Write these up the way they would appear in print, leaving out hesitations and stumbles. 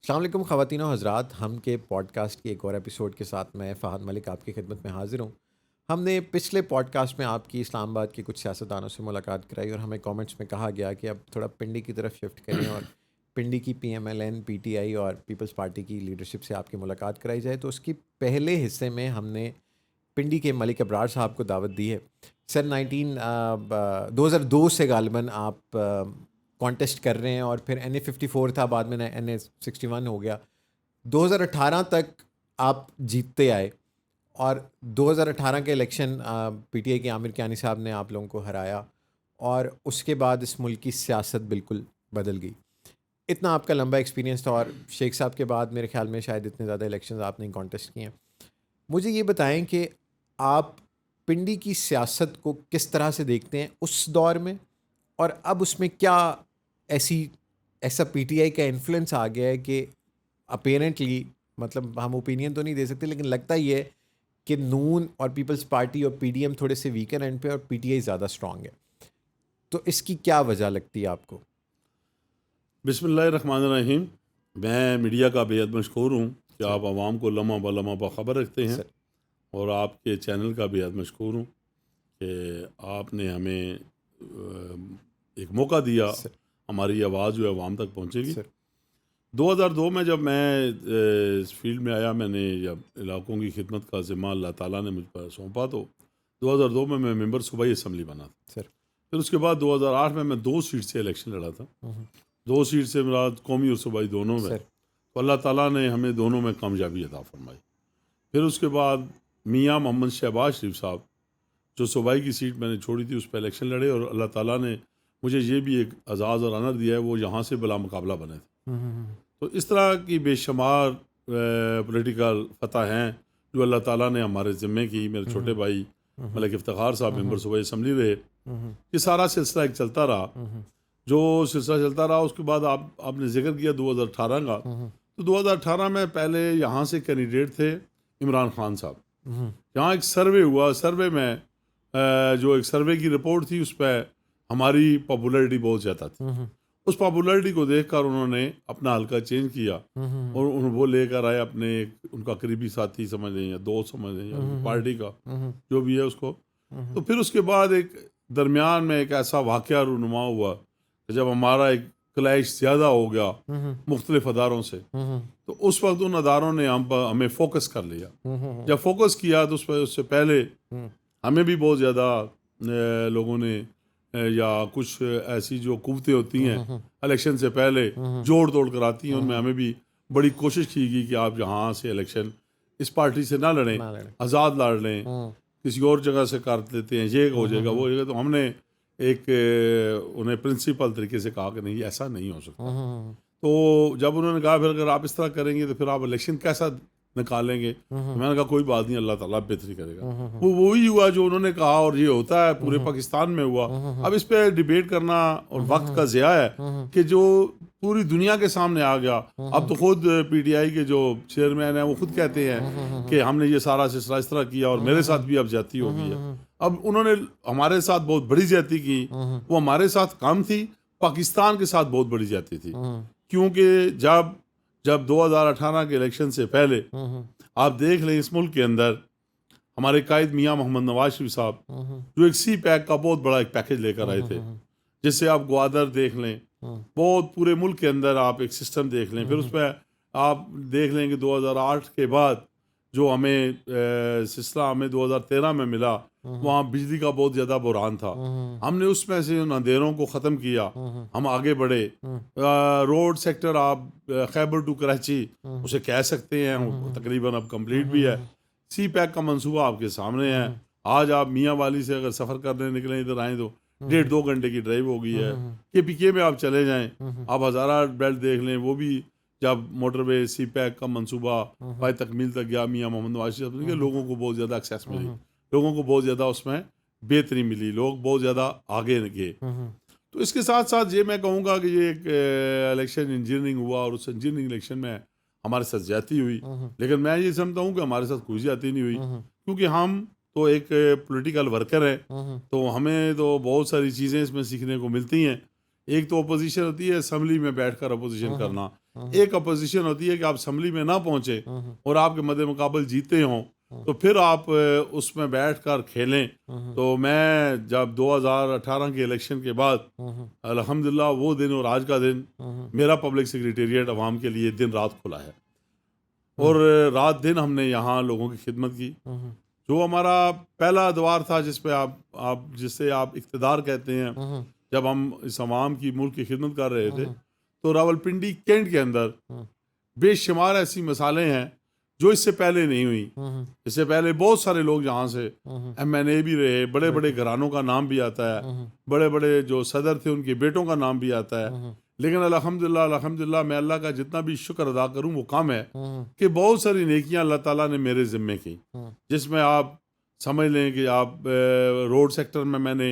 अस्सलाम वालेकुम ख़वातीन और हज़रात, हम के पॉडकास्ट की एक और एपिसोड के साथ मैं फ़हद मलिक आपकी खिदमत में हाज़िर हूँ। हमने पिछले पॉडकास्ट में आपकी इस्लामाबाद के कुछ सियासतदानों से मुलाकात कराई और हमें कमेंट्स में कहा गया कि अब थोड़ा पिंडी की तरफ शिफ्ट करें और पिंडी की पीएमएलएन, पीटीआई और पीपल्स पार्टी की लीडरशिप से आपकी मुलाकात कराई जाए। तो उसकी पहले हिस्से में हमने पिंडी के मलिक अबरार साहब को दावत दी है। सर 2002 से गालिबन आप कॉन्टेस्ट कर रहे हैं और फिर NA 54 था, बाद में NA 61 हो गया। 2018 तक आप जीतते आए और 2018 के इलेक्शन पीटीआई के आमिर कियानी साहब ने आप लोगों को हराया और उसके बाद इस मुल्क की सियासत बिल्कुल बदल गई। इतना आपका लंबा एक्सपीरियंस था और शेख साहब के बाद मेरे ख्याल में शायद इतने ज़्यादा इलेक्शंस आपने कॉन्टेस्ट किए हैं। मुझे ये बताएं कि आप पिंडी की सियासत को किस तरह से देखते हैं उस दौर में, और अब उसमें क्या ऐसा पीटीआई का इन्फ्लुएंस आ गया है कि अपेरेंटली, मतलब हम ओपिनियन तो नहीं दे सकते लेकिन लगता ही है कि नून और पीपल्स पार्टी और पीडीएम थोड़े से वीकर एंड पे और पीटीआई ज़्यादा स्ट्रांग है। तो इसकी क्या वजह लगती है आपको? बिस्मिल्लाहिर्रहमानिर्रहीम। मैं मीडिया का बेहद मशकूर हूँ कि सर। आप आवाम को लम्हा ब लम्हा बाखबर रखते हैं, सर। और आपके चैनल का बेहद मशकूर हूँ कि आपने हमें एक मौका दिया, सर। हमारी आवाज़ जो है आवाम तक पहुँचेगी। सर। 2002 में जब मैं इस फील्ड में आया, मैंने जब इलाकों की खिदमत का ज़िम्मा अल्लाह ताला ने मुझ पर सौंपा, तो 2002 में मैं मेंबर सूबाई असम्बली बना था। सर। फिर उसके बाद 2008 में मैं 2 सीट से इलेक्शन लड़ा था। 2 सीट से मेरा कौमी और सूबाई दोनों में, सर। तो अल्लाह ताला ने हमें दोनों में कामयाबी अता फरमाई। फिर उसके बाद मियाँ मोहम्मद शहबाज शरीफ साहब, जो सूबाई की सीट मैंने छोड़ी थी, उस पर इलेक्शन लड़े और अल्लाह ताला ने मुझे ये भी एक एजाज़ और ऑनर दिया है, वो यहाँ से बिला मुकाबला बने थे। तो इस तरह की बेशुमार पॉलिटिकल फतह हैं जो अल्लाह ताला ने हमारे ज़िम्मे की। मेरे छोटे भाई मलिक इफ्तिखार साहब मेंबर सूबाई असम्बली रहे। ये सारा सिलसिला एक चलता रहा। जो सिलसिला चलता रहा, उसके बाद आपने जिक्र किया 2018 का, तो 2018 में पहले यहाँ से कैंडिडेट थे इमरान खान साहब। यहाँ एक सर्वे हुआ, सर्वे में जो एक सर्वे की रिपोर्ट थी, उस पर हमारी पॉपुलैरिटी बहुत ज़्यादा थी। उस पॉपुलैरिटी को देखकर उन्होंने अपना हल्का चेंज किया और वो लेकर आए अपने उनका करीबी साथी समझ लें या दोस्त समझ लें या पार्टी का जो भी है उसको। तो फिर उसके बाद एक दरमियान में एक ऐसा वाक़या रूनुमा हुआ कि जब हमारा एक क्लैश ज़्यादा हो गया मुख्तलिफ अदारों से, तो उस वक्त उन अदारों ने हमें फोकस कर लिया। जब फोकस किया तो उससे पहले हमें भी बहुत ज़्यादा लोगों ने या कुछ ऐसी जो कुव्वतें होती हैं इलेक्शन से पहले जोड़ तोड़ कराती हैं, उनमें हमें भी बड़ी कोशिश की गई कि आप यहाँ से इलेक्शन इस पार्टी से ना लड़ें, आज़ाद लड़ लें, किसी और जगह से कर लेते हैं, ये हो जाएगा वो हो जाएगा। तो हमने एक उन्हें प्रिंसिपल तरीके से कहा कि नहीं, ऐसा नहीं हो सकता। तो जब उन्होंने कहा फिर अगर आप इस तरह करेंगे तो फिर आप इलेक्शन कैसा निकालेंगे, तो मैंने कहा कोई बात नहीं, अल्लाह ताला बेहतरी करेगा। वो वही हुआ जो उन्होंने कहा और ये होता है पूरे पाकिस्तान में हुआ। अब इस पे डिबेट करना और वक्त का ज़िया है कि जो पूरी दुनिया के सामने आ गया। अब तो खुद पीटीआई के जो चेयरमैन हैं वो खुद कहते हैं कि हमने ये सारा सिलसिला इस तरह किया और मेरे साथ भी अब ज्यादती हो गई है। अब उन्होंने हमारे साथ बहुत बड़ी ज्यादती की, वो हमारे साथ कम थी, पाकिस्तान के साथ बहुत बड़ी ज्यादती थी। क्योंकि जब 2018 के इलेक्शन से पहले आप देख लें, इस मुल्क के अंदर हमारे कायद मियाँ मोहम्मद नवाज शरीफ साहब जो एक सी पैक का बहुत बड़ा एक पैकेज लेकर आए थे, जिससे आप ग्वादर देख लें, बहुत पूरे मुल्क के अंदर आप एक सिस्टम देख लें। फिर उसमें आप देख लें कि 2008 के बाद जो हमें सिलसिला हमें 2013 में मिला, वहाँ बिजली का बहुत ज़्यादा बुरहान था। हमने उसमें से उन अंधेरों को ख़त्म किया, हम आगे बढ़े। रोड सेक्टर आप खैबर टू कराची उसे कह सकते हैं, वो तकरीबन अब कंप्लीट भी है। सी पैक का मंसूबा आपके सामने है। आज आप मियाँ वाली से अगर सफ़र करने निकलें इधर आएँ तो 1.5-2 घंटे की ड्राइव हो गई है। KPK में आप चले जाएँ, आप हज़ारा बेल्ट देख लें, वो भी जब मोटरवे सी पैक का मंसूबा भाई तकमील तक गया, मियाँ मोहम्मद नवाज शरीफ के लोगों को बहुत ज़्यादा एक्सेस मिली, लोगों को बहुत ज़्यादा उसमें बेहतरी मिली, लोग बहुत ज़्यादा आगे गए। तो इसके साथ साथ ये मैं कहूँगा कि ये एक इलेक्शन इंजीनियरिंग हुआ और उस इंजीनियरिंग इलेक्शन में हमारे साथ ज्यादती हुई। लेकिन मैं ये समझता हूँ कि हमारे साथ कोई ज्यादती नहीं हुई, क्योंकि हम तो एक पॉलिटिकल वर्कर हैं, तो हमें तो बहुत सारी चीज़ें इसमें सीखने को मिलती हैं। एक तो अपोजिशन होती है असम्बली में बैठकर अपोजिशन करना, एक अपोजिशन होती है कि आप असम्बली में ना पहुंचे और आपके मद्दे मुकाबल जीते हों तो फिर आप उसमें बैठ कर खेलें। तो मैं जब 2018 के इलेक्शन के बाद अल्हम्दुलिल्लाह वो दिन और आज का दिन मेरा पब्लिक सेक्रेटेरिएट अवाम के लिए दिन रात खुला है और रात दिन हमने यहाँ लोगों की खिदमत की। जो हमारा पहला अदवार था जिसपे आप जिसे आप इक़्तिदार कहते हैं, जब हम इस अवाम की मुल्क की खिदमत कर रहे थे तो रावलपिंडी कैंट के अंदर बेशुमार ऐसी मिसालें हैं जो इससे पहले नहीं हुई। इससे पहले बहुत सारे लोग यहाँ से MNA भी रहे, बड़े बड़े घरानों का नाम भी आता है, बड़े बड़े जो सदर थे उनके बेटों का नाम भी आता है। लेकिन अल्हम्दुलिल्लाह मैं अल्लाह का जितना भी शुक्र अदा करूँ वो कम है कि बहुत सारी नेकियां अल्लाह ताला ने मेरे ज़िम्मे की, जिसमें आप समझ लें कि आप रोड सेक्टर में मैंने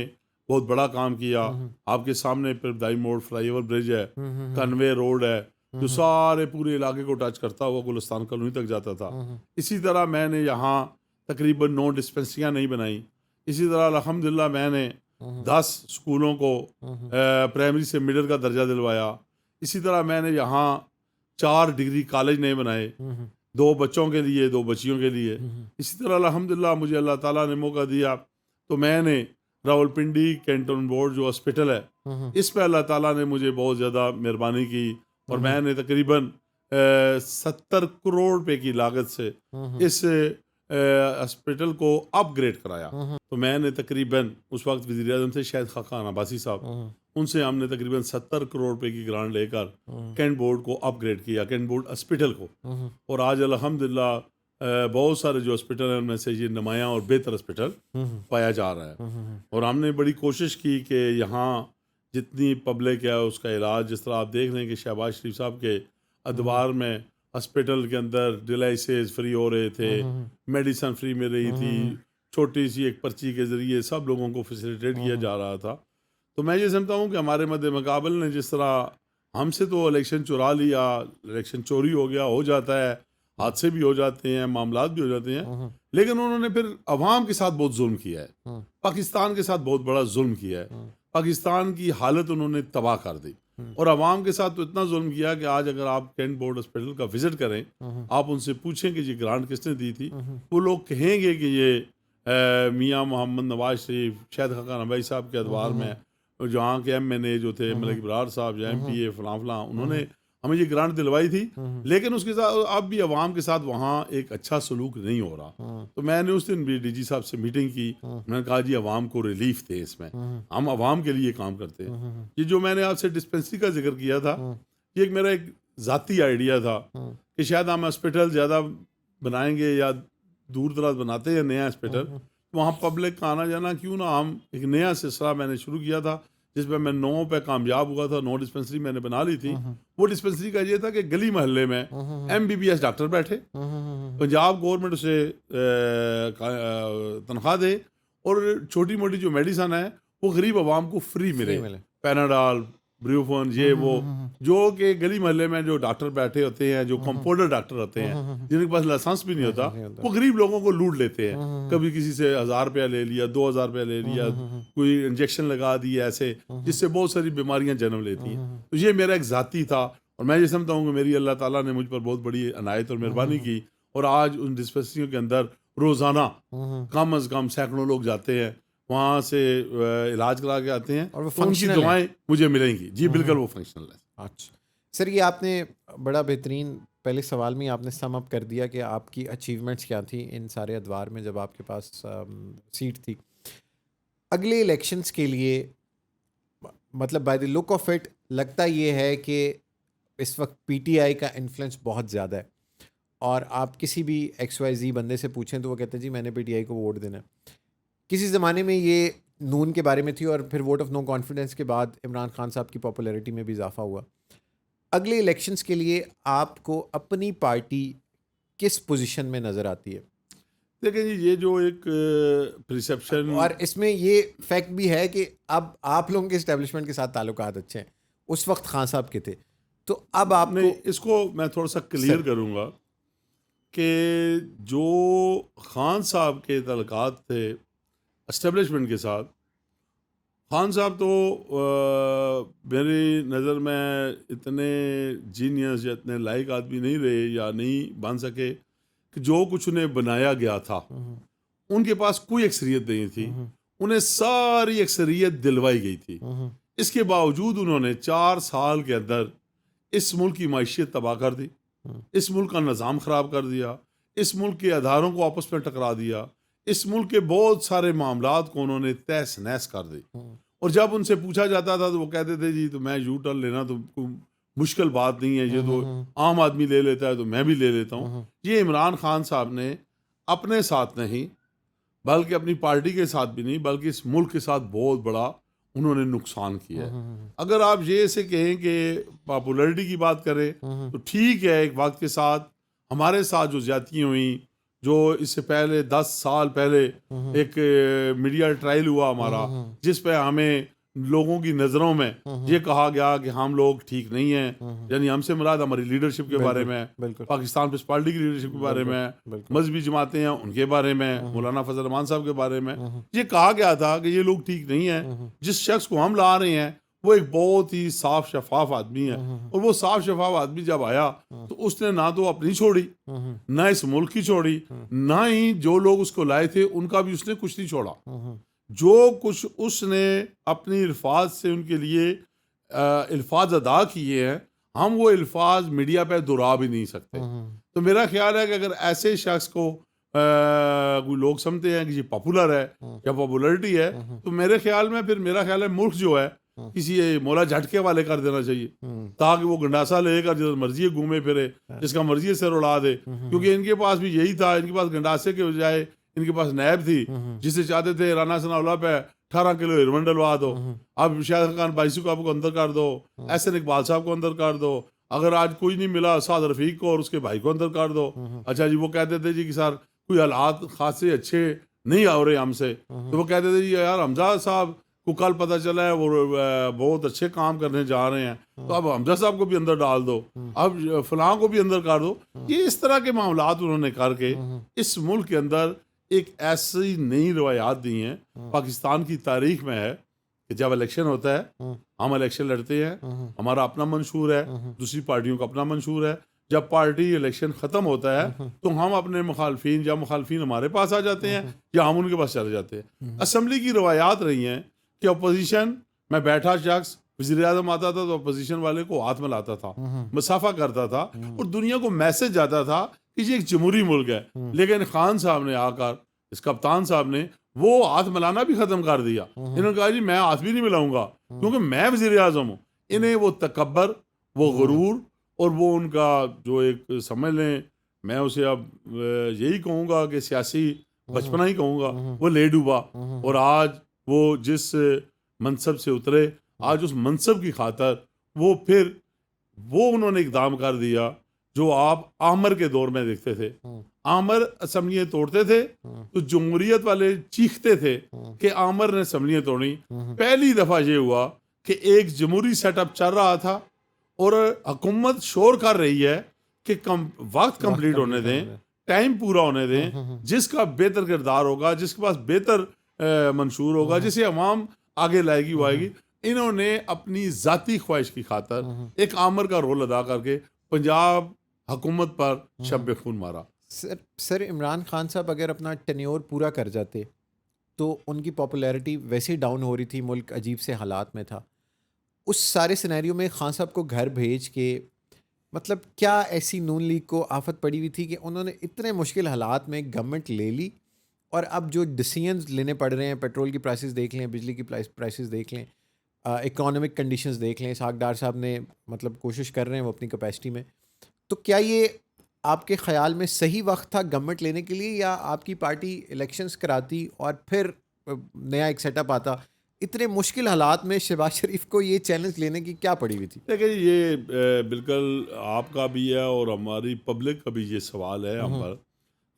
बहुत बड़ा काम किया। आपके सामने पिरदाई मोड़ फ्लाईओवर ब्रिज है, कन्वे रोड है जो सारे पूरे इलाके को टच करता हुआ गुलिस्तान कॉलोनी तक जाता था। इसी तरह मैंने यहाँ तकरीबन 9 डिस्पेंसरियाँ नहीं बनाई। इसी तरह अल्हम्दुलिल्लाह मैंने 10 स्कूलों को प्राइमरी से मिडिल का दर्जा दिलवाया। इसी तरह मैंने यहाँ 4 डिग्री कॉलेज नहीं बनाए, 2 बच्चों के लिए 2 बच्चियों के लिए। इसी तरह अल्हम्दुलिल्लाह मुझे अल्लाह ताला ने मौका दिया तो मैंने रावलपिंडी कैंटोन बोर्ड जो हॉस्पिटल है इस पर अल्लाह ताला ने मुझे बहुत ज़्यादा मेहरबानी की और मैंने तकरीबन 70 करोड़ रुपए की लागत से इस हॉस्पिटल को अपग्रेड कराया। तो मैंने तकरीबन उस वक्त वज़ीर आज़म थे शायद खाकान अब्बासी साहब, उनसे हमने तकरीबन 70 करोड़ रुपए की ग्रांट लेकर कैंट बोर्ड को अपग्रेड किया, कैंट बोर्ड हॉस्पिटल को। और आज अल्हम्दुलिल्लाह बहुत सारे जो हॉस्पिटल हैं उनमें से ये नुमायाँ और बेहतर हॉस्पिटल पाया जा रहा है। और हमने बड़ी कोशिश की कि यहाँ जितनी पब्लिक है उसका इलाज, जिस तरह आप देख रहे हैं कि शहबाज शरीफ साहब के अदवार में हॉस्पिटल के अंदर डिलाइसेस फ्री हो रहे थे, मेडिसन फ्री मिल रही थी, छोटी सी एक पर्ची के ज़रिए सब लोगों को फैसिलिटेट किया जा रहा था। तो मैं ये समझता हूँ कि हमारे मद्दे मुकाबल ने जिस तरह हमसे तो इलेक्शन चुरा लिया, इलेक्शन चोरी हो गया, हो जाता है, हादसे भी हो जाते हैं, मामलात भी हो जाते हैं, लेकिन उन्होंने फिर अवाम के साथ बहुत जुल्म किया है, पाकिस्तान के साथ बहुत बड़ा जुल्म किया है, पाकिस्तान की हालत उन्होंने तबाह कर दी और अवाम के साथ तो इतना जुल्म किया कि आज अगर आप कैंट बोर्ड हॉस्पिटल का विजिट करें, आप उनसे पूछें कि ये ग्रांट किसने दी थी, वो लोग कहेंगे कि ये मियाँ मोहम्मद नवाज शरीफ, शायद खाकान अब्बासी साहब के अदवार में जहाँ के MNA जो थे मलिक इब्रार साहब या MPA फलां उन्होंने हमें ये ग्रांट दिलवाई थी। लेकिन उसके साथ अब भी अवाम के साथ वहाँ एक अच्छा सलूक नहीं हो रहा। तो मैंने उस दिन भी DG साहब से मीटिंग की, मैंने कहा जी अवाम को रिलीफ दे, इसमें हम अवाम के लिए काम करते हैं। ये जो मैंने आपसे डिस्पेंसरी का जिक्र किया था, ये एक मेरा एक ज़ाती आइडिया था कि शायद हम हॉस्पिटल ज़्यादा बनाएंगे या दूर दराज बनाते हैं नया हॉस्पिटल, वहाँ पब्लिक का आना जाना क्यों ना हम एक नया सिलसिला मैंने शुरू किया था जिसमें मैं 9 पे कामयाब हुआ था। 9 डिस्पेंसरी मैंने बना ली थी। वो डिस्पेंसरी का ये था कि गली मोहल्ले में MBBS डॉक्टर बैठे, पंजाब गवर्नमेंट उसे तनख्वाह दे और छोटी मोटी जो मेडिसन है वो गरीब आवाम को फ्री मिले, पैनाडॉल, ब्रूफन, ये वो, जो कि गली मोहल्ले में जो डॉक्टर बैठे होते हैं, जो कंपाउंडर डॉक्टर होते हैं जिनके पास लाइसेंस भी नहीं होता, वो गरीब लोगों को लूट लेते हैं। कभी किसी से 1000 रुपया ले लिया, 2000 रुपया ले लिया, कोई इंजेक्शन लगा दिया ऐसे, जिससे बहुत सारी बीमारियां जन्म लेती हैं। तो ये मेरा एक ज़ाती था और मैं ये समझता हूँ कि मेरी अल्लाह ताला ने मुझ पर बहुत बड़ी अनायत और मेहरबानी की और आज उन डिस्पेंसरियों के अंदर रोज़ाना कम अज़ कम सैकड़ों लोग जाते हैं, वहाँ से इलाज करा के आते हैं और वो तो उनकी दवाएं मुझे मिलेंगी। जी बिल्कुल, वो फंक्शनल है। अच्छा सर, ये आपने बड़ा बेहतरीन पहले सवाल में आपने सम अप कर दिया कि आपकी अचीवमेंट्स क्या थी इन सारे अदवार में जब आपके पास सीट थी। अगले इलेक्शंस के लिए मतलब by the look of it लगता ये है कि इस वक्त PTI का इन्फ्लुएंस बहुत ज़्यादा है और आप किसी भी XYZ बंदे से पूछें तो वो कहते हैं जी मैंने PTI को वोट देना है। किसी ज़माने में ये नून के बारे में थी और फिर वोट ऑफ नो कॉन्फिडेंस के बाद इमरान खान साहब की पॉपुलैरिटी में भी इजाफा हुआ। अगले इलेक्शंस के लिए आपको अपनी पार्टी किस पोजीशन में नज़र आती है? देखिए जी, ये जो एक परसेप्शन, और इसमें ये फैक्ट भी है कि अब आप लोगों के इस्टेब्लिशमेंट के साथ ताल्लुकात अच्छे हैं, उस वक्त खान साहब के थे, तो अब आपने इसको मैं थोड़ा सा क्लियर करूँगा कि जो खान साहब के ताल्लुकात थे इस्टेब्लिशमेंट के साथ, खान साहब तो मेरी नज़र में इतने जीनियस या इतने लायक आदमी नहीं रहे या नहीं बन सके कि जो कुछ उन्हें बनाया गया था उनके पास कोई अक्सरियत नहीं थी, उन्हें सारी अक्सरियत दिलवाई गई थी। इसके बावजूद उन्होंने 4 साल के अंदर इस मुल्क की माइशियत तबाह कर दी, इस मुल्क का निज़ाम ख़राब कर दिया, इस मुल्क के अदारों को आपस में टकरा दिया, इस मुल्क के बहुत सारे मामलात को उन्होंने तहस नहस कर दी। और जब उनसे पूछा जाता था तो वो कहते थे जी तो मैं यू टर्न लेना तो कोई मुश्किल बात नहीं है, ये तो आम आदमी ले लेता है तो मैं भी ले लेता हूँ। ये इमरान खान साहब ने अपने साथ नहीं बल्कि अपनी पार्टी के साथ भी नहीं बल्कि इस मुल्क के साथ बहुत बड़ा उन्होंने नुकसान किया है। अगर आप ये ऐसे कहें कि पॉपुलैरिटी की बात करें तो ठीक है, एक वक्त के साथ हमारे साथ जो ज्यादतियाँ हुई, जो इससे पहले 10 साल पहले एक मीडिया ट्रायल हुआ हमारा जिस पे हमें लोगों की नज़रों में ये कहा गया कि हम लोग ठीक नहीं हैं, यानी हमसे मुराद हमारी लीडरशिप के बारे में, पाकिस्तान पीपल्स पार्टी की लीडरशिप के बारे में, मजहबी जमातें हैं उनके बारे में, मौलाना फजल रहमान साहब के बारे में ये कहा गया था कि ये लोग ठीक नहीं हैं। जिस शख्स को हम ला रहे हैं वो एक बहुत ही साफ शफाफ आदमी है, और वो साफ शफाफ आदमी जब आया तो उसने ना तो अपनी छोड़ी, ना इस मुल्क की छोड़ी, ना ही जो लोग उसको लाए थे उनका भी उसने कुछ नहीं छोड़ा। जो कुछ उसने अपनी अल्फाज से उनके लिए अल्फाज अदा किए हैं, हम वो अल्फाज मीडिया पे दोहरा भी नहीं सकते। तो मेरा ख्याल है कि अगर ऐसे शख्स को कोई लोग समझते हैं कि ये पॉपुलर है या पॉपुलरिटी है, तो मेरे ख्याल में फिर मेरा ख्याल है मुल्क जो है किसी मौला झटके वाले कर देना चाहिए, ताकि वो गंडासा लेकर जिधर मर्जी घूमे फिरे, जिसका मर्जी सिर उड़ा दे। क्योंकि इनके पास भी यही था, इनके पास गंडासे के बजाय इनके पास नैब थी, जिसे चाहते थे राना सनाउल्लाह पे 18 किलो हेरोइन डलवा दो, अब शाहिद खान बाइसू को आपको अंदर कर दो, एहसन इकबाल साहब को अंदर कर दो, अगर आज कोई नहीं मिला साद रफीक को और उसके भाई को अंदर कर दो। अच्छा जी, वो कहते थे जी कि सर कोई हालात खासे अच्छे नहीं आ रहे हमसे, तो वो कहते थे जी यार हमजा साहब को कल पता चला है वो बहुत अच्छे काम करने जा रहे हैं, तो अब हमजा साहब को भी अंदर डाल दो, अब फलां को भी अंदर कर दो। ये इस तरह के मामलात उन्होंने करके इस मुल्क के अंदर एक ऐसी नई रवायात दी हैं, पाकिस्तान की तारीख में है कि जब इलेक्शन होता है हम इलेक्शन लड़ते हैं, हमारा अपना मंशूर है, दूसरी पार्टियों का अपना मंशूर है। जब पार्टी इलेक्शन ख़त्म होता है तो हम अपने मुखालफिन या मुखालफिन हमारे पास आ जाते हैं या हम उनके पास चले जाते हैं। असम्बली की रवायात रही हैं कि अपोजिशन में बैठा शख्स वज़ीर आज़म आता था तो अपोजिशन वाले को हाथ मिलाता था, मुसाफा करता था और दुनिया को मैसेज जाता था कि ये एक जमहूरी मुल्क है। लेकिन खान साहब ने आकर, इस कप्तान साहब ने वो हाथ मिलाना भी ख़त्म कर दिया। इन्होंने कहा जी मैं हाथ भी नहीं मिलाऊंगा क्योंकि मैं वज़ीर आज़म हूँ। इन्हें वो तकब्बर, वो गुरूर और वो उनका जो एक समझ लें, मैं उसे अब यही कहूँगा कि सियासी बचपना ही कहूँगा, वो ले डूबा। और आज वो जिस मनसब से उतरे, आज उस मनसब की खातर वो उन्होंने इकदाम कर दिया जो आप आमर के दौर में देखते थे। आमर असम्बलियाँ तोड़ते थे तो जमहूरियत वाले चीखते थे कि आमर ने असम्बलियाँ तोड़ी। पहली दफ़ा ये हुआ कि एक जमहूरी सेटअप चल रहा था और हुकूमत शोर कर रही है कि वक्त कंप्लीट होने दें, टाइम पूरा होने दें, जिसका बेहतर किरदार होगा, जिसके पास बेहतर मंशूर होगा, जिसे अवाम आगे लाएगी वो आएगी। इन्होंने अपनी ज़ाती ख्वाहिश की खातर एक आमर का रोल अदा करके पंजाब हुकूमत पर शब खून मारा। सर इमरान खान साहब अगर अपना टेन्योर पूरा कर जाते तो उनकी पॉपुलैरिटी वैसे ही डाउन हो रही थी, मुल्क अजीब से हालात में था। उस सारे सिनेरियो में खान साहब को घर भेज के मतलब क्या ऐसी नून लीग को आफत पड़ी हुई थी कि उन्होंने इतने मुश्किल हालात में गवर्नमेंट ले ली, और अब जो डिसीजंस लेने पड़ रहे हैं, पेट्रोल की प्राइसेस देख लें, बिजली की प्राइसेस देख लें, इकोनॉमिक कंडीशंस देख लें, इसहाक डार साहब ने मतलब कोशिश कर रहे हैं वो अपनी कैपेसिटी में, तो क्या ये आपके ख्याल में सही वक्त था गवर्नमेंट लेने के लिए, या आपकी पार्टी इलेक्शंस कराती और फिर नया एक सेटअप आता? इतने मुश्किल हालात में शहबाज शरीफ को ये चैलेंज लेने की क्या पड़ी हुई थी? देखिए ये बिल्कुल आपका भी है और हमारी पब्लिक का भी ये सवाल है हम पर,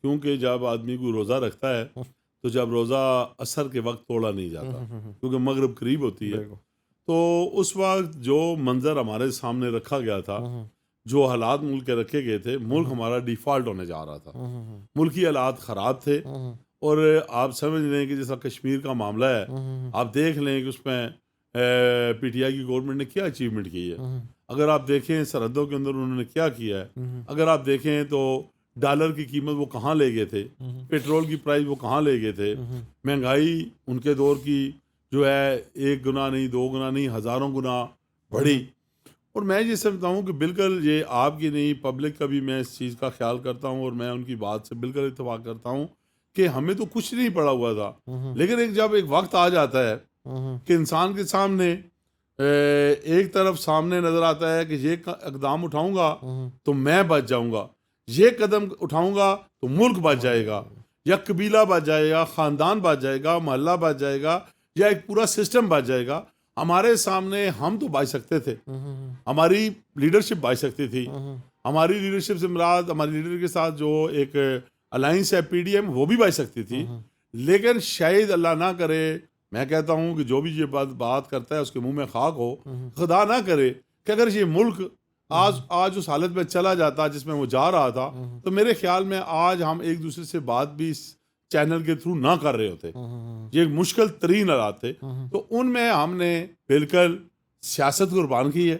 क्योंकि जब आदमी को रोज़ा रखता है तो जब रोज़ा असर के वक्त तोड़ा नहीं जाता क्योंकि मगरिब करीब होती है, तो उस वक्त जो मंजर हमारे सामने रखा गया था, जो हालात मुल्क के रखे गए थे, मुल्क हमारा डिफ़ॉल्ट होने जा रहा था, मुल्क की हालात ख़राब थे और आप समझ लें कि जैसा कश्मीर का मामला है, आप देख लें कि उसमें पीटीआई की गवर्नमेंट ने क्या अचीवमेंट की है। अगर आप देखें सरहदों के अंदर उन्होंने क्या किया है, अगर आप देखें तो डॉलर की कीमत वो कहाँ ले गए थे, पेट्रोल की प्राइस वो कहाँ ले गए थे, महंगाई उनके दौर की जो है 1 गुना नहीं 2 गुना नहीं हज़ारों गुना बढ़ी। और मैं ये समझता हूँ कि बिल्कुल ये आपकी नहीं पब्लिक का भी मैं इस चीज़ का ख्याल करता हूँ और मैं उनकी बात से बिल्कुल इत्तेफाक करता हूँ कि हमें तो कुछ नहीं पड़ा हुआ था, लेकिन जब एक वक्त आ जाता है कि इंसान के सामने एक तरफ सामने नज़र आता है कि ये इकदाम उठाऊंगा तो मैं बच जाऊंगा, ये कदम उठाऊंगा तो मुल्क बच जाएगा, या कबीला बच जाएगा, ख़ानदान बच जाएगा, मोहल्ला बच जाएगा, या एक पूरा सिस्टम बच जाएगा। हमारे सामने हम तो बच सकते थे, हमारी लीडरशिप बच सकती थी, हमारी लीडरशिप से मुराद हमारी लीडर के साथ जो एक अलायंस है पीडीएम वो भी बच सकती थी। लेकिन शायद अल्लाह ना करे, मैं कहता हूँ कि जो भी ये बात करता है उसके मुंह में खाक हो, खुदा ना करे कि अगर ये मुल्क आज उस हालत में चला जाता जिसमें वो जा रहा था, तो मेरे ख्याल में आज हम एक दूसरे से बात भी इस चैनल के थ्रू ना कर रहे होते। ये एक मुश्किल तरीन हालात थे, तो उनमें हमने बिल्कुल सियासत कुर्बान की है,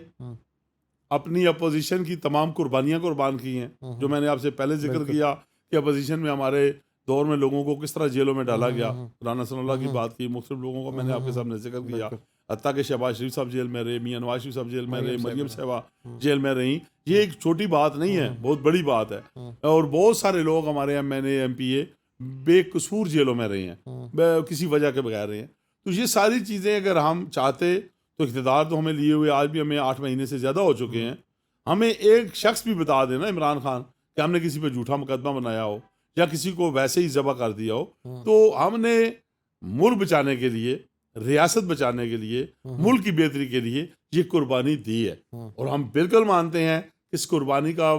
अपनी अपोजिशन की तमाम कुर्बानियां कुर्बान की हैं, जो मैंने आपसे पहले जिक्र किया कि अपोजिशन में हमारे दौर में लोगों को किस तरह जेलों में डाला गया। राना सनाउल्लाह की बात की, मुख्तलिफ लोगों को मैंने आपके सामने जिक्र किया, हत्ता के शहबाज शरीफ साहब जेल में रहे, मियां नवाज शरीफ साहब जेल में रहे, मरियम साहबा जेल में रही। ये एक छोटी बात नहीं है, बहुत बड़ी बात है। और बहुत सारे लोग हमारे MNA MPA बेकसूर जेलों में रहे हैं, किसी वजह के बगैर रहे हैं। तो ये सारी चीज़ें अगर हम चाहते तो इक़्तिदार तो हमें लिए हुए आज भी हमें 8 महीने से ज़्यादा हो चुके हैं। हमें एक शख्स भी बता देना इमरान खान कि हमने किसी पे झूठा मुकदमा बनाया हो या किसी को वैसे ही ज़बह कर दिया हो, तो हमने मुल्क बचाने के लिए, रियासत बचाने के लिए, मुल्क की बेहतरी के लिए ये कुर्बानी दी है। और हम बिल्कुल मानते हैं इस कुर्बानी का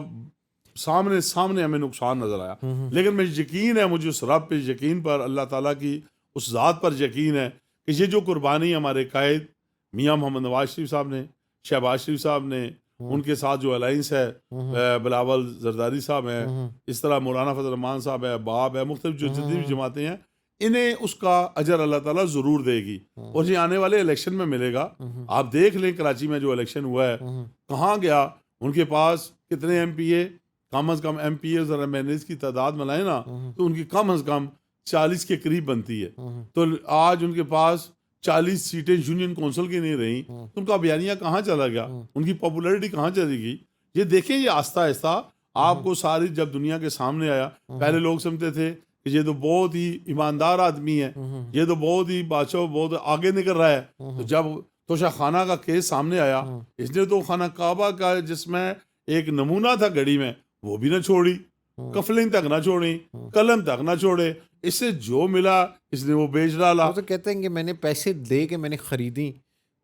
सामने हमें नुकसान नज़र आया, लेकिन मुझे यकीन है, मुझे उस रब पे यकीन पर, अल्लाह ताला की उस ज़ात पर यकीन है कि ये जो कुर्बानी हमारे कायद मियां मोहम्मद नवाज शरीफ साहब ने, शहबाज शरीफ साहब ने, उनके साथ जो अलाइंस है बिलावल जरदारी साहब हैं, इस तरह मौलाना फजल रहमान साहब है, बाब है, मुख्तलिफ जो जितनी भी जमातें हैं, इन्हें उसका अजर अल्लाह ताला ज़रूर देगी और ये आने वाले इलेक्शन में मिलेगा। आप देख लें कराची में जो इलेक्शन हुआ है कहाँ गया, उनके पास कितने MPA, कम अज़ कम MPAs और MNAs की तादाद मिलाए ना तो उनकी कम अज़ कम 40 के करीब बनती है। तो आज उनके पास 40 सीटें यूनियन कौंसिल की नहीं रही, तो उनका बयानिया कहाँ चला गया, उनकी पॉपुलैरिटी कहाँ चली गई। ये देखें, ये आस्ता आस्ता आपको सारी जब दुनिया के सामने आया, पहले लोग समझते थे कि ये तो बहुत ही ईमानदार आदमी है, ये तो बहुत ही बादशाह बहुत आगे निकल रहा है। तो जब तोशा खाना का केस सामने आया, इसने तो खाना काबा का जिसमें एक नमूना था घड़ी में वो भी ना छोड़ी, कफलिंग तक ना छोड़ी, कलम तक ना छोड़े, इससे जो मिला इसने वो बेच डाला। वो तो कहते हैं कि मैंने पैसे दे के मैंने खरीदी।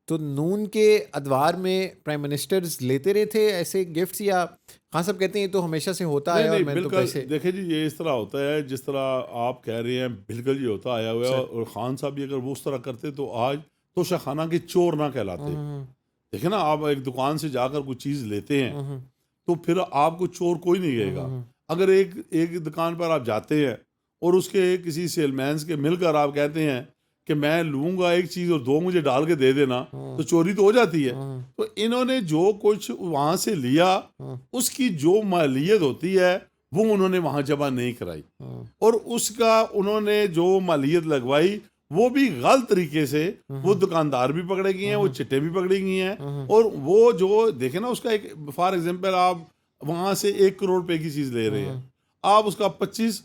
तो नून के अदवार में प्राइम मिनिस्टर्स लेते रहे थे ऐसे गिफ्ट्स, या खान साहब कहते हैं ये तो हमेशा से होता है और मैंने तो पैसे। देखिए जी, ये इस तरह होता है जिस तरह आप कह रहे हैं, बिल्कुल ये होता आया हुआ है। और खान साहब भी अगर वो उस तरह करते तो आज तो शाखाना के चोर ना कहलाते। देखिए ना, आप एक दुकान से जाकर कोई चीज़ लेते हैं तो फिर आपको चोर कोई नहीं कहेगा। अगर एक दुकान पर आप जाते हैं और उसके किसी सेलमैन के मिलकर आप कहते हैं कि मैं लूँगा एक चीज़ और 2 मुझे डाल के दे देना, तो चोरी तो हो जाती है। तो इन्होंने जो कुछ वहाँ से लिया उसकी जो मालियत होती है वो उन्होंने वहाँ जमा नहीं कराई, और उसका उन्होंने जो मालियत लगवाई वो भी गलत तरीके से, वो दुकानदार भी पकड़े गए हैं, वो चिट्टे भी पकड़ी गई हैं। और वो जो देखे ना, उसका एक फॉर एग्जांपल, आप वहाँ से 1 करोड़ रुपए की चीज़ ले रहे हैं, आप उसका 25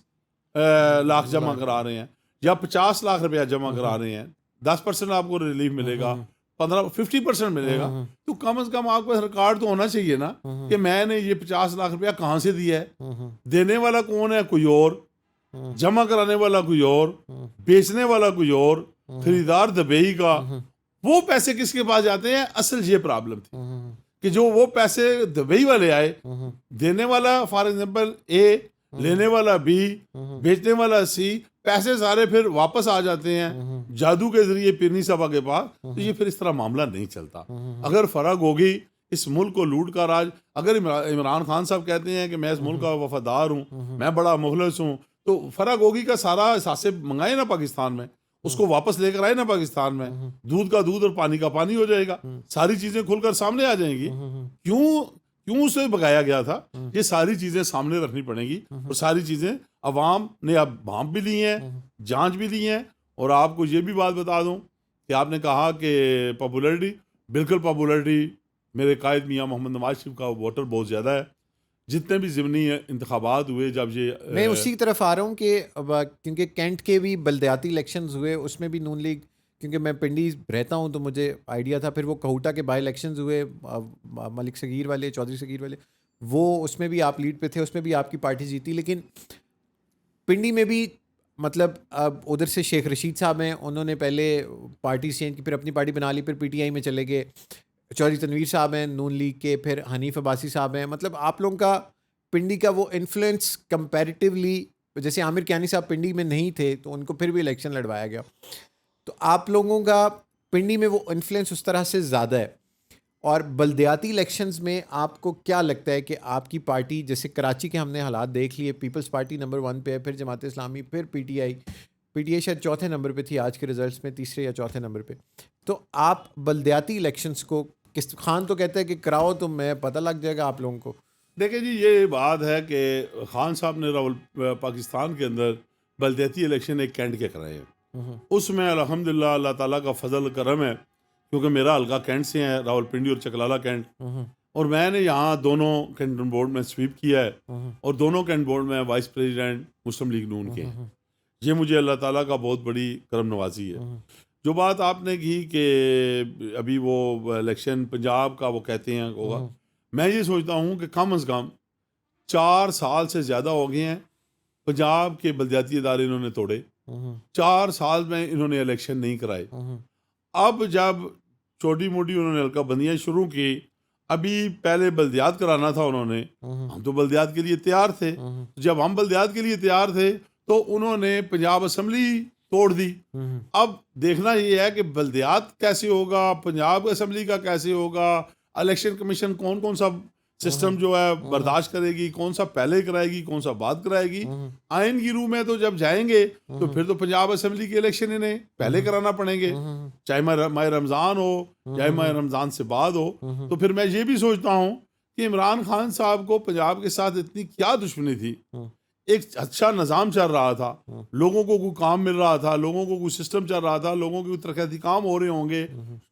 लाख जमा करा रहे हैं या 50 लाख रुपया जमा करा रहे हैं, 10% आपको रिलीफ मिलेगा, 50% मिलेगा। तो कम से कम आपको रिकॉर्ड तो होना चाहिए ना कि मैंने ये 50 लाख रुपया कहाँ से दिया है, देने वाला कौन है, कोई और, जमा कराने वाला कोई और, बेचने वाला कोई और, खरीदार दुबई का। वो पैसे किसके पास जाते हैं? असल ये प्रॉब्लम थी कि जो वो पैसे दुबई वाले आए, देने वाला फॉर एग्जांपल A, लेने वाला B, बेचने वाला C, पैसे सारे फिर वापस आ जाते हैं जादू के जरिए पीरनी सभा के पास। तो ये फिर इस तरह मामला नहीं चलता। अगर फर्क होगी इस मुल्क को लूट का राज, अगर इमरान खान साहब कहते हैं कि मैं इस मुल्क का वफादार हूँ, मैं बड़ा मुखलिस हूँ, तो फरा गोगी का सारा एहसासे मंगाए ना पाकिस्तान में, उसको वापस लेकर आए ना पाकिस्तान में, दूध का दूध और पानी का पानी हो जाएगा, सारी चीजें खुलकर सामने आ जाएंगी। क्यों उसे भगाया गया था? ये सारी चीजें सामने रखनी पड़ेंगी और सारी चीजें अवाम ने अब भांप भी ली हैं, जांच भी ली हैं। और आपको ये भी बात बता दूं कि आपने कहा कि पॉपुलरिटी, बिल्कुल पॉपुलरिटी मेरे कायद मियाँ मोहम्मद नवाज शरीफ का वोटर बहुत ज़्यादा है। जितने भी ज़िमनी इंतखाबात हुए, जब ये मैं उसी तरफ आ रहा हूँ कि क्योंकि कैंट के भी बलदियाती इलेक्शंस हुए, उसमें भी नून लीग, क्योंकि मैं पिंडी रहता हूँ तो मुझे आइडिया था। फिर वो कहूटा के बाई इलेक्शंस हुए, मलिक सगीर वाले, चौधरी सगीर वाले, वो उसमें भी आप लीड पे थे, उसमें भी आपकी पार्टी जीती। लेकिन पिंडी में भी मतलब अब उधर से शेख रशीद साहब हैं, उन्होंने पहले पार्टी चेंज की, फिर अपनी पार्टी बना ली, फिर पीटीआई में चले गए। चौधरी तनवीर साहब हैं नून लीग के, फिर हनीफ अब्बासी साहब हैं। मतलब आप लोगों का पिंडी का वो इन्फ्लुएंस कंपैरेटिवली, जैसे आमिर कियानी साहब पिंडी में नहीं थे तो उनको फिर भी इलेक्शन लड़वाया गया, तो आप लोगों का पिंडी में वो इन्फ्लुएंस उस तरह से ज़्यादा है। और बलदियाती इलेक्शंस में आपको क्या लगता है कि आपकी पार्टी, जैसे कराची के हमने हालात देख लिए, पीपल्स पार्टी नंबर 1 पे है, फिर जमात इस्लामी, फिर पीटीआई शायद चौथे नंबर पे थी आज के रिजल्ट्स में, तीसरे या चौथे नंबर पे। तो आप बलदियाती इलेक्शंस को किस, खान तो कहता है कि कराओ तो मैं पता लग जाएगा आप लोगों को। देखिए जी, ये बात है कि खान साहब ने पाकिस्तान के अंदर बलदियाती इलेक्शन एक कैंट के कराए हैं। उसमें अल्हम्दुलिल्लाह अल्लाह ताला का फजल करम है, क्योंकि मेरा हल्का कैंट से है, रावलपिंडी और चकलाला कैंट, और मैंने यहाँ दोनों कैंटन बोर्ड में स्वीप किया है और दोनों कैंट बोर्ड में वाइस प्रेसिडेंट मुस्लिम लीग नून के हैं। ये मुझे अल्लाह ताला का बहुत बड़ी करम नवाजी है। जो बात आपने की कि अभी वो इलेक्शन पंजाब का वो कहते हैं होगा, मैं ये सोचता हूँ कि कम अज़ कम 4 साल से ज़्यादा हो गए हैं पंजाब के बलदियाती इदारे इन्होंने तोड़े। 4 साल में इन्होंने इलेक्शन नहीं कराए। अब जब छोटी मोटी उन्होंने हल्का बंदियाँ शुरू की, अभी पहले बल्दियात कराना था उन्होंने, हम तो बल्दियात के लिए तैयार थे। जब हम बल्दियात के लिए तैयार थे तो उन्होंने पंजाब असम्बली तोड़ दी। अब देखना ये है कि बल्दियात कैसे होगा, पंजाब असम्बली का कैसे होगा, इलेक्शन कमीशन कौन कौन सा सिस्टम जो है बर्दाश्त करेगी, कौन सा पहले कराएगी, कौन सा बाद कराएगी। आइन की रूह में तो जब जाएंगे तो फिर तो पंजाब असम्बली के इलेक्शन इन्हें पहले कराना पड़ेंगे, चाहे माह रमज़ान हो चाहे माह रमज़ान से बाद हो। तो फिर मैं ये भी सोचता हूँ कि इमरान खान साहब को पंजाब के साथ इतनी क्या दुश्मनी थी। एक अच्छा निज़ाम चल रहा था, लोगों को कोई काम मिल रहा था, लोगों को कोई सिस्टम चल रहा था, लोगों के कोई तरक्याती काम हो रहे होंगे,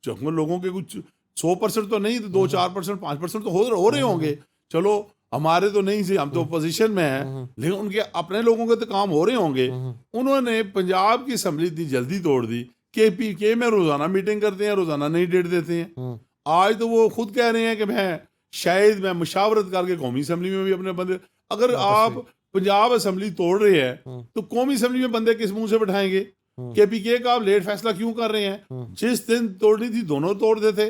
लोगों के कुछ 100% तो नहीं तो 2-4%, 5% तो हो रहे होंगे। चलो हमारे तो नहीं, हम तो अपोजिशन में हैं, लेकिन उनके अपने लोगों के तो काम हो रहे होंगे। उन्होंने पंजाब की असम्बली इतनी जल्दी तोड़ दी। KPK में रोजाना मीटिंग करते हैं, रोजाना नई डेट देते हैं। आज तो वो खुद कह रहे हैं कि मैं मुशावरत करके कौमी असम्बली में भी अपने बंदे, अगर आप पंजाब असम्बली तोड़ रहे हैं तो कौमी असम्बली में बंदे किस मुंह से बैठाएंगे? KPK का आप लेट फैसला क्यों कर रहे हैं? जिस दिन तोड़नी थी दोनों तोड़ देते।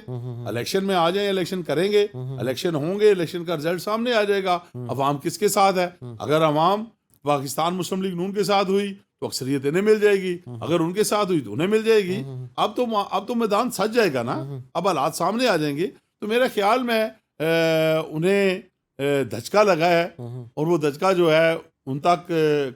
इलेक्शन में आ जाए, इलेक्शन करेंगे, इलेक्शन होंगे, इलेक्शन का रिजल्ट सामने आ जाएगा। अवाम किसके साथ है? अगर अवाम पाकिस्तान मुस्लिम लीग नून के साथ हुई तो अक्सरियत इन्हें मिल जाएगी, अगर उनके साथ हुई तो उन्हें मिल जाएगी। अब तो मैदान सज जाएगा ना, अब हालात सामने आ जाएंगे। तो मेरा ख्याल में उन्हें धचका लगा है, और वो धचका जो है उन तक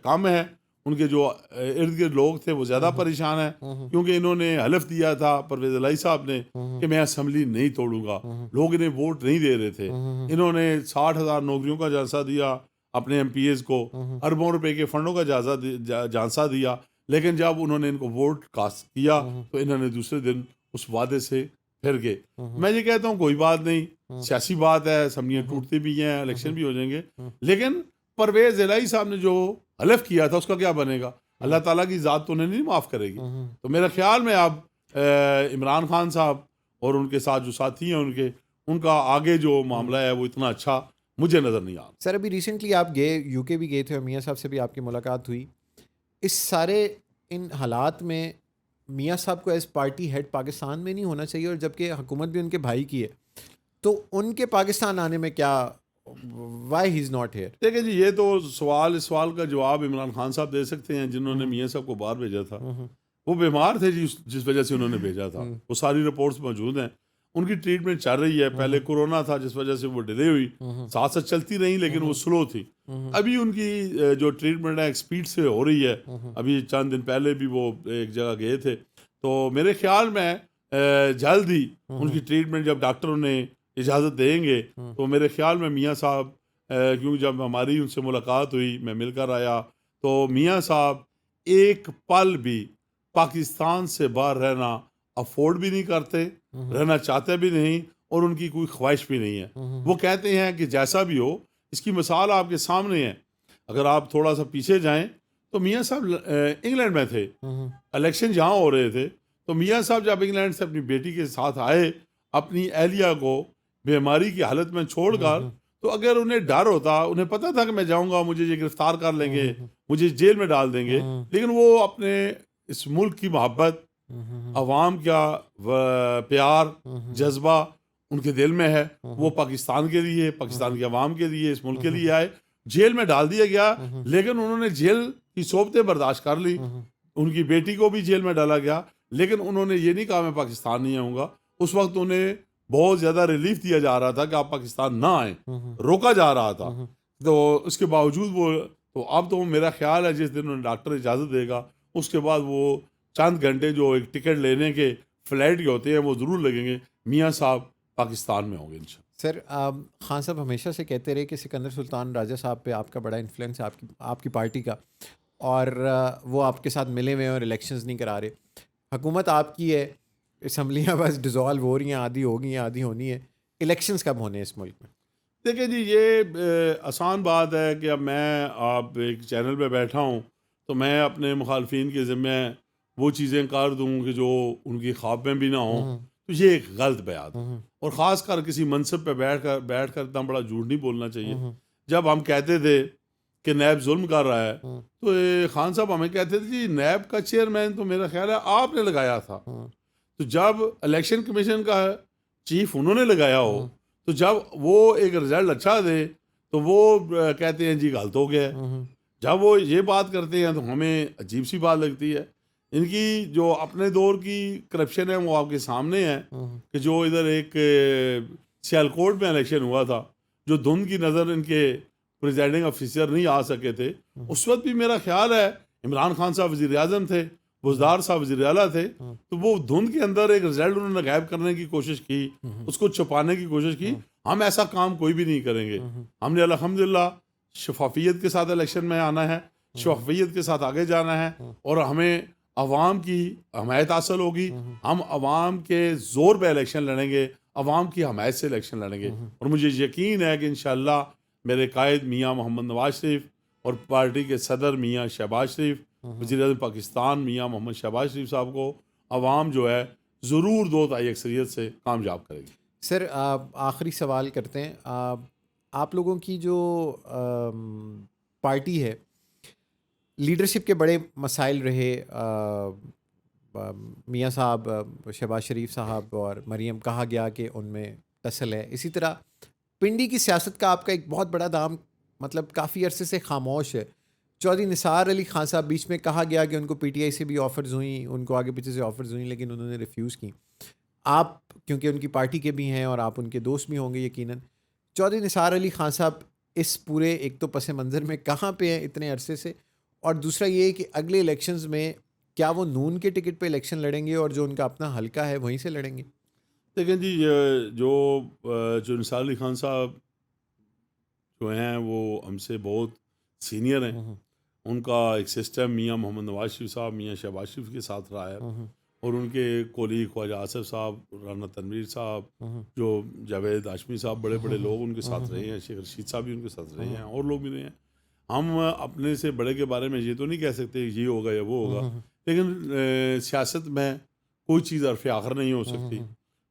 कम है। उनके जो इर्द गिर्द लोग थे वो ज़्यादा परेशान है, क्योंकि इन्होंने हलफ दिया था परवेज़ इलाही साहब ने कि मैं असम्बली नहीं तोड़ूंगा। लोग इन्हें वोट नहीं दे रहे थे। इन्होंने 60,000 नौकरियों का जायजा दिया अपने MPs को, अरबों रुपए के फंडों का जायजा दिया, लेकिन जब उन्होंने इनको वोट कास्ट किया तो इन्होंने दूसरे दिन उस वादे से फिर गए। मैं ये कहता हूँ कोई बात नहीं, सियासी बात है, असम्बलियाँ टूटती भी हैं, इलेक्शन भी हो जाएंगे, लेकिन परवेज़ इलाही साहब ने जो हलफ किया था उसका क्या बनेगा? अल्लाह ताला की ज़ात तो उन्हें नहीं माफ़ करेगी। तो मेरा ख्याल में अब इमरान खान साहब और उनके साथ जो साथी हैं उनका आगे जो मामला है वो इतना अच्छा मुझे नज़र नहीं आ रहा। सर अभी रिसेंटली आप गए, UK भी गए थे और मियाँ साहब से भी आपकी मुलाकात हुई। इस सारे इन हालात में मियाँ साहब को एज पार्टी हेड पाकिस्तान में नहीं होना चाहिए, और जबकि हुकूमत भी उनके भाई की है, तो उनके पाकिस्तान आने में क्या, why he is not here? देखिए जी, ये तो इस सवाल का जवाब इमरान खान साहब दे सकते हैं, जिन्होंने मियाँ साहब को बाहर भेजा था। वो बीमार थे जी, जिस वजह से उन्होंने भेजा था, वो सारी रिपोर्ट्स मौजूद हैं। उनकी ट्रीटमेंट चल रही है। पहले कोरोना था जिस वजह से वो डिले हुई, साथ साथ चलती रही लेकिन वो स्लो थी। अभी उनकी जो ट्रीटमेंट है एक स्पीड से हो रही है। अभी चंद दिन पहले भी वो एक जगह गए थे, तो मेरे ख्याल में जल्द ही उनकी ट्रीटमेंट जब डॉक्टरों ने इजाज़त देंगे तो मेरे ख्याल में मियाँ साहब, क्योंकि जब हमारी उनसे मुलाकात हुई, मैं मिलकर आया, तो मियाँ साहब एक पल भी पाकिस्तान से बाहर रहना अफोर्ड भी नहीं करते, रहना चाहते भी नहीं, और उनकी कोई ख्वाहिश भी नहीं है। वो कहते हैं कि जैसा भी हो, इसकी मिसाल आपके सामने है। अगर आप थोड़ा सा पीछे जाएं तो मियाँ साहब इंग्लैंड में थे, इलेक्शन जहाँ हो रहे थे, तो मियाँ साहब जब इंग्लैंड से अपनी बेटी के साथ आए, अपनी अहलिया को बीमारी की हालत में छोड़कर, तो अगर उन्हें डर होता, उन्हें पता था कि मैं जाऊंगा मुझे ये गिरफ्तार कर लेंगे, मुझे जेल में डाल देंगे, लेकिन वो अपने इस मुल्क की मोहब्बत, अवाम का प्यार, जज्बा उनके दिल में है, वो पाकिस्तान के लिए, पाकिस्तान के अवाम के लिए, इस मुल्क के लिए आए। जेल में डाल दिया गया, लेकिन उन्होंने जेल की सोबतें बर्दाश्त कर ली। उनकी बेटी को भी जेल में डाला गया, लेकिन उन्होंने ये नहीं कहा मैं पाकिस्तान नहीं आऊँगा। उस वक्त उन्हें बहुत ज़्यादा रिलीफ दिया जा रहा था कि आप पाकिस्तान ना आए, रोका जा रहा था। तो उसके बावजूद वो, तो अब तो मेरा ख्याल है जिस दिन उन्हें डॉक्टर इजाज़त देगा, उसके बाद वो चंद घंटे जो एक टिकट लेने के फ़्लाइट के होते हैं वो ज़रूर लगेंगे, मियाँ साहब पाकिस्तान में होंगे इंशाल्लाह। सर, खान साहब हमेशा से कहते रहे कि सिकंदर सुल्तान राजा साहब पे आपका बड़ा इन्फ्लुएंस है, आपकी आपकी पार्टी का, और वो आपके साथ मिले हुए हैं और इलेक्शंस नहीं करा रहे। हुकूमत आपकी है, असम्बलियाँ बस डिज़ोल्व हो रही हैं, आधी हो गई हैं, आधी होनी है। इलेक्शंस कब होने हैं इस मुल्क में? देखिए जी, ये आसान बात है कि अब मैं आप एक चैनल पे बैठा हूँ, तो मैं अपने मुखालफिन के ज़िम्मे वो चीज़ें कर दूँ कि जो उनकी ख्वाब में भी ना हो, तो ये एक गलत बयान है। और ख़ास कर किसी मनसब पे बैठ कर इतना बड़ा झूठ नहीं बोलना चाहिए। जब हम कहते थे कि नैब जुल्म कर रहा है, तो ये खान साहब हमें कहते थे जी नैब का चेयरमैन तो मेरा ख्याल है आपने लगाया था। तो जब इलेक्शन कमीशन का चीफ उन्होंने लगाया हो, तो जब वो एक रिजल्ट अच्छा दे तो वो कहते हैं जी गलत हो गया है। जब वो ये बात करते हैं तो हमें अजीब सी बात लगती है। इनकी जो अपने दौर की करप्शन है वो आपके सामने है कि जो इधर एक सियालकोट में इलेक्शन हुआ था, जो धुंध की नज़र इनके प्रिजाइडिंग ऑफिसर नहीं आ सके थे, उस वक्त भी मेरा ख्याल है इमरान खान साहब वज़ीर आज़म थे, बुज़दार साहब वज़ीर आला थे, तो वो धुंध के अंदर एक रिजल्ट उन्होंने गायब करने की कोशिश की, उसको छुपाने की कोशिश की। हम ऐसा काम कोई भी नहीं करेंगे। हमने अल्हम्दुलिल्लाह शफाफियत के साथ इलेक्शन में आना है, शफाफियत के साथ आगे जाना है, और हमें अवाम की हमायत हासिल होगी। हम अवाम के ज़ोर पे इलेक्शन लड़ेंगे, अवाम की हमायत से इलेक्शन लड़ेंगे, और मुझे यकीन है कि इंशाअल्लाह मेरे कायद मियाँ मोहम्मद नवाज शरीफ और पार्टी के सदर मियाँ शहबाज शरीफ, वज़ीर-ए-आज़म पाकिस्तान मियाँ मोहम्मद शहबाज शरीफ साहब को अवाम जो है ज़रूर 2 अक्सरियत से कामयाब करेगी। सर, आखिरी सवाल करते हैं। आप लोगों की जो पार्टी है, लीडरशिप के बड़े मसाइल रहे। मियाँ साहब, शहबाज शरीफ साहब और मरीम, कहा गया कि उनमें टसल है। इसी तरह पिंडी की सियासत का आपका एक बहुत बड़ा दाम, मतलब काफ़ी अरसे से खामोश है। चौधरी निसार अली खान साहब, बीच में कहा गया कि उनको पीटीआई से भी ऑफ़र्स हुई, उनको आगे पीछे से ऑफ़र्स हुई, लेकिन उन्होंने रिफ्यूज़ की। आप क्योंकि उनकी पार्टी के भी हैं और आप उनके दोस्त भी होंगे यकीनन, चौधरी निसार अली खान साहब इस पूरे एक तो पस मंज़र में कहाँ पे हैं इतने अरसे से, और दूसरा ये कि अगले इलेक्शंस में क्या वो नून के टिकट पे इलेक्शन लड़ेंगे और जो उनका अपना हल्का है वहीं से लड़ेंगे? देखें जी, जो निसार अली खान साहब जो हैं वो हमसे बहुत सीनियर हैं। उनका एक सिस्टम मियाँ मोहम्मद नवाज शरीफ साहब, मियाँ शहबाज शरीफ के साथ रहा है, और उनके कोलीग ख्वाजा आसिफ साहब, राना तनवीर साहब, जो जावेद हाशमी साहब, बड़े बड़े लोग उनके साथ रहे हैं, शेख रशीद साहब भी उनके साथ रहे हैं, और लोग भी रहे हैं। हम अपने से बड़े के बारे में ये तो नहीं कह सकते ये होगा या वो होगा, लेकिन सियासत में कोई चीज़ अर्फ़ आखिर नहीं हो सकती,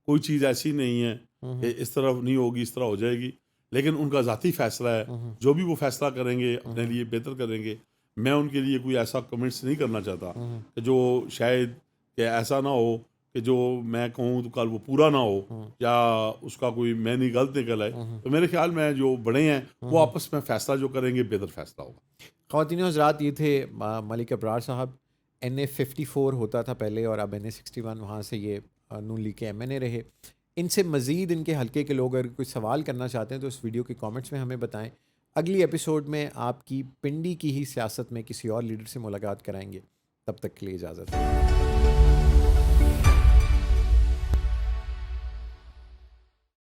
कोई चीज़ ऐसी नहीं है कि इस तरफ नहीं होगी इस तरह हो जाएगी, लेकिन उनका ज़ाती फ़ैसला है। जो भी वो फ़ैसला करेंगे अपने लिए बेहतर करेंगे। मैं उनके लिए कोई ऐसा कमेंट्स नहीं करना चाहता कि जो शायद कि ऐसा ना हो कि जो मैं कहूँ तो कल वो पूरा ना हो, या उसका कोई मैं नहीं गलत निकल आए। तो मेरे ख्याल में जो बड़े हैं वो आपस में फ़ैसला जो करेंगे बेहतर फ़ैसला होगा। ख़वातीन हज़रात, ये थे मलिक अबरार साहब। NA 54 होता था पहले, और अब NA 61, वहाँ से ये नून लीग के MNA रहे। इनसे मज़ीद इनके हल्के के लोग अगर कोई सवाल करना चाहते हैं तो इस वीडियो के कमेंट्स में हमें बताएं। अगली एपिसोड में आपकी पिंडी की ही सियासत में किसी और लीडर से मुलाकात कराएंगे। तब तक के लिए इजाज़त है।